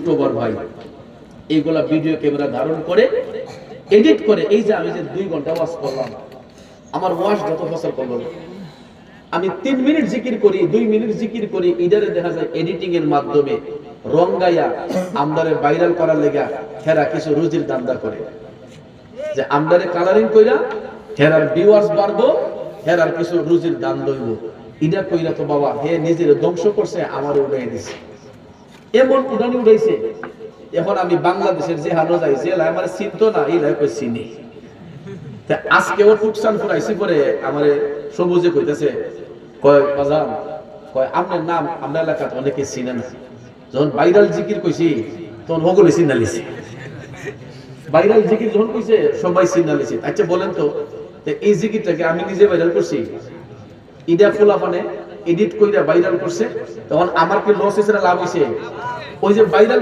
YouTuber ভাই এইগুলা video camera ধারণ করে এডিট করে, এই যে আমি যে 2 ঘন্টা ওয়াজ করলাম, আমার ওয়াজ যত ফসল করলো, আমি 3 মিনিট জিকির করি, 2 মিনিট জিকির করি, ইদারে দেখা যায় এডিটিং এর মাধ্যমে রঙ্গাইয়া আমদারে ভাইরাল করার লেগা হেরা কিছু রুজির দান্দা করে, যে আমদারে কালারিং কইরা হেরার ভিউয়ার্স বাড়বো, হেরার কিছু রুজির দান দইব। ইডা কইরা তো বাবা হে নিজের ধ্বংস করছে, আমার উড়াই দিছে, এমন উড়ানি উড়াইছে। এখন আমি বাংলাদেশের যে হানো যাই, যে লাই আমার চিনতো না, এই লাই কই চিনি। তা আজকে ও টুকসান ফুরাইছি পরে আমারে সবুজে কইতাছে, কয় বাজান, কয় আপনার নাম আমরা এলাকাতে অনেকে চিনে না, যখন ভাইরাল জিকির কইছি তখন ওগুলো চিনালিছে, ভাইরাল জিকির যখন কইছে সবাই চিনালিছে। আচ্ছা বলেন তো, এই জিকিরটাকে আমি নিজে ভাইরাল করছি, ইডা ফুলাফানে এডিট কইরা ভাইরাল করছে, তখন আমার কি লস হইছে না লাভ হইছে? ওই যে ভাইরাল